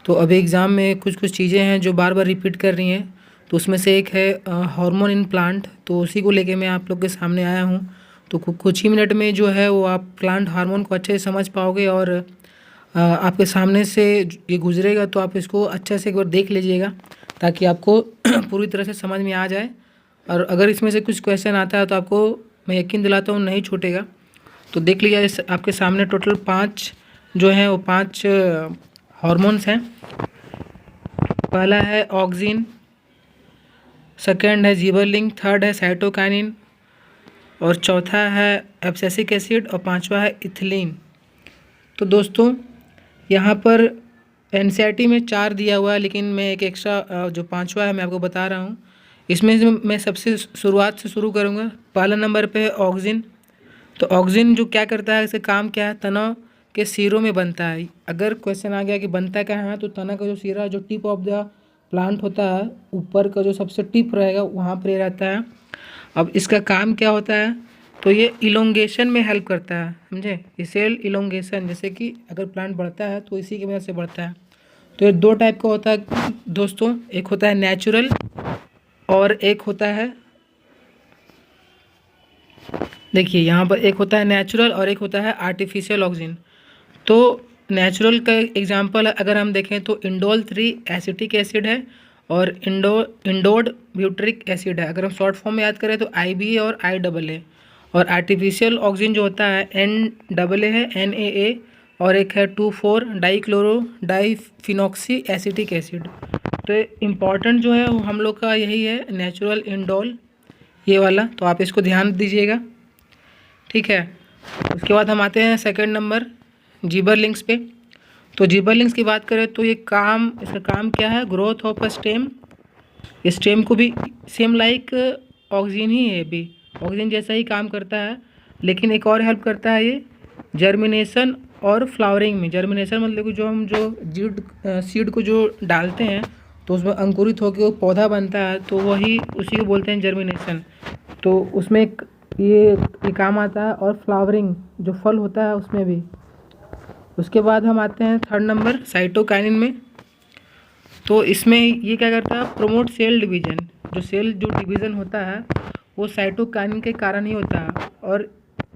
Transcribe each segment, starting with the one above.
तो अभी एग्ज़ाम में कुछ कुछ चीज़ें हैं जो बार बार रिपीट कर रही हैं, तो उसमें से एक है हार्मोन इन प्लांट। तो उसी को लेके मैं आप लोग के सामने आया हूँ। तो कुछ ही मिनट में जो है वो आप प्लांट हार्मोन को अच्छे से समझ पाओगे और आपके सामने से ये गुजरेगा तो आप इसको अच्छे से एक बार देख लीजिएगा ताकि आपको पूरी तरह से समझ में आ जाए। और अगर इसमें से कुछ क्वेश्चन आता है तो आपको मैं यकीन दिलाता हूँ नहीं छूटेगा। तो देख लीजिए, आपके सामने टोटल 5 जो हैं वो 5 हार्मोन्स हैं। पहला है ऑक्सिन, सेकंड है जिबरलिंक, थर्ड है साइटोकाइनिन और चौथा है एब्सिसिक एसिड और पांचवा है इथिलीन। तो दोस्तों यहाँ पर एनसीईआरटी में 4 दिया हुआ है, लेकिन मैं एक एक्स्ट्रा जो पांचवा है मैं आपको बता रहा हूँ। इसमें से मैं सबसे शुरुआत से शुरू करूँगा। पहला नंबर पे है ऑक्सिन। तो ऑक्सिन जो क्या करता है, इसका काम क्या है, तना के सिरों में बनता है। अगर क्वेश्चन आ गया कि बनता क्या है, तो तना का जो सिरा, जो टिप ऑफ द प्लांट होता है, ऊपर का जो सबसे टिप रहेगा वहाँ पर रहता है। अब इसका काम क्या होता है, तो ये इलोंगेशन में हेल्प करता है, समझे। ये सेल इलोंगेशन, जैसे कि अगर प्लांट बढ़ता है तो इसी की वजह से बढ़ता है। तो ये 2 टाइप का होता है दोस्तों, एक होता है नेचुरल और एक होता है, देखिए यहाँ पर एक होता है नेचुरल और एक होता है आर्टिफिशियल ऑक्सीजन। तो नेचुरल का एग्जांपल अगर हम देखें तो इंडोल 3 एसिटिक एसिड है और इंडोड ब्यूटरिक एसिड है। अगर हम शॉर्ट फॉर्म में याद करें तो IBA और IAA। और आर्टिफिशियल ऑक्सीजन जो होता है NAA है, NAA, और एक है 2,4 डाईक्लोरो डाईफिनॉक्सी एसिटिक एसिड। तो इम्पॉर्टेंट जो है वो हम लोग का यही है, नेचुरल, इंडोल, ये वाला। तो आप इसको ध्यान दीजिएगा, ठीक है। उसके बाद हम आते हैं सेकंड नंबर जिबरलिंक्स पे। तो जिबरलिंक्स की बात करें तो इसका काम क्या है, growth of a stem. Stem को भी सेम लाइक ऑक्सीजन ही है, भी ऑक्सीजन जैसा ही काम करता है, लेकिन एक और हेल्प करता है ये जर्मिनेशन और फ्लावरिंग में। जर्मिनेशन मतलब कि जो हम सीड को जो डालते हैं तो उसमें अंकुरित होकर वो पौधा बनता है, तो वही उसी को बोलते हैं जर्मिनेशन। तो उसमें ये काम आता है, और फ्लावरिंग जो फल होता है उसमें भी। उसके बाद हम आते हैं थर्ड नंबर साइटोकाइनिन में। तो इसमें ये क्या करता है, प्रमोट सेल डिवीजन। जो डिवीज़न होता है वो साइटोकाइनिन के कारण ही होता है।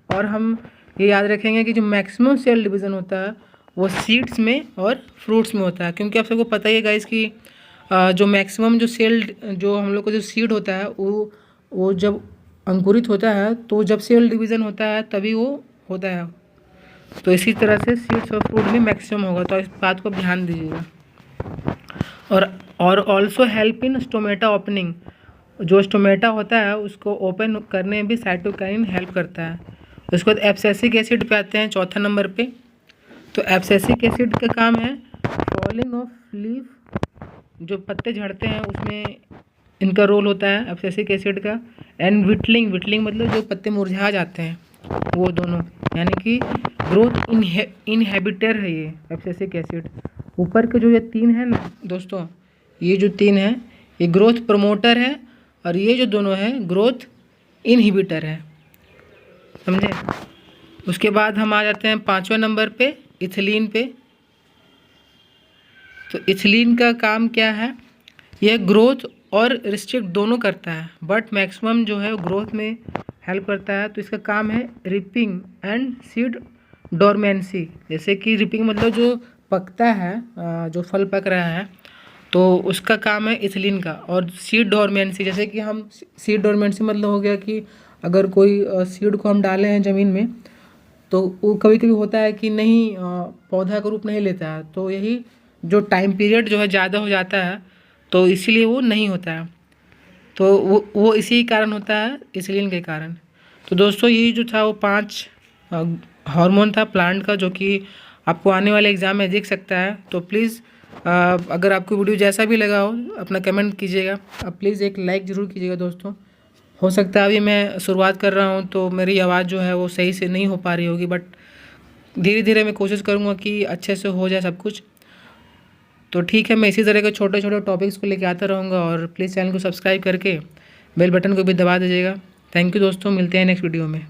और हम ये याद रखेंगे कि जो मैक्सिमम सेल डिवीज़न होता है वो सीड्स में और फ्रूट्स में होता है, क्योंकि आप सबको पता ही है गाइस कि जो मैक्सिमम जो हम लोग का जो सीड होता है वो जब अंकुरित होता है, तो जब सेल डिवीज़न होता है तभी वो होता है। तो इसी तरह से सीड्स और फ्रूट में मैक्सिमम होगा, तो इस बात को ध्यान दीजिएगा। और also help in stomata opening. जो स्टोमेटा होता है उसको ओपन करने में भी साइटोकाइनिन हेल्प करता है। उसके बाद एब्सिसिक एसिड पे आते हैं चौथा नंबर पे। तो एब्सिसिक एसिड का काम है फॉलिंग ऑफ लीफ, जो पत्ते झड़ते हैं उसमें इनका रोल होता है एब्सिसिक एसिड का। एंड विटलिंग मतलब जो पत्ते मुरझा जाते हैं वो दोनों, यानी कि ग्रोथ इनहिबिटर है ये एब्सिसिक एसिड। ऊपर के जो ये 3 है ना दोस्तों, ये जो 3 है ये ग्रोथ प्रमोटर है, और ये जो दोनों है ग्रोथ इनहिबिटर है, समझे। उसके बाद हम आ जाते हैं 5वें नंबर पे, इथिलीन पे। तो इथिलीन का काम क्या है, यह ग्रोथ और रिस्ट्रिक्ट दोनों करता है, बट मैक्सिमम जो है ग्रोथ में हेल्प करता है। तो इसका काम है रिपिंग एंड सीड डोरमेंसी। जैसे कि रिपिंग मतलब जो पकता है, जो फल पक रहा है, तो उसका काम है इथिलीन का। और सीड डोरमेंसी, जैसे कि हम सीड डोरमेंसी मतलब हो गया कि अगर कोई सीड को हम डाले हैं ज़मीन में, तो वो कभी कभी होता है कि नहीं, पौधा का रूप नहीं लेता है, तो यही जो टाइम पीरियड जो है ज़्यादा हो जाता है, तो इसीलिए वो नहीं होता है। तो वो इसी कारण होता है, इथिलीन के कारण। तो दोस्तों ये जो था वो 5 हार्मोन था प्लांट का, जो कि आपको आने वाले एग्ज़ाम में दिख सकता है। तो प्लीज़ अगर आपको वीडियो जैसा भी लगा हो अपना कमेंट कीजिएगा। आप प्लीज़ एक लाइक ज़रूर कीजिएगा दोस्तों। हो सकता है अभी मैं शुरुआत कर रहा हूँ तो मेरी आवाज़ जो है वो सही से नहीं हो पा रही होगी, बट धीरे धीरे मैं कोशिश करूँगा कि अच्छे से हो जाए सब कुछ। तो ठीक है, मैं इसी तरह के छोटे छोटे टॉपिक्स को लेकर आता रहूँगा, और प्लीज़ चैनल को सब्सक्राइब करके बेल बटन को भी दबा दीजिएगा। थैंक यू दोस्तों, मिलते हैं नेक्स्ट वीडियो में।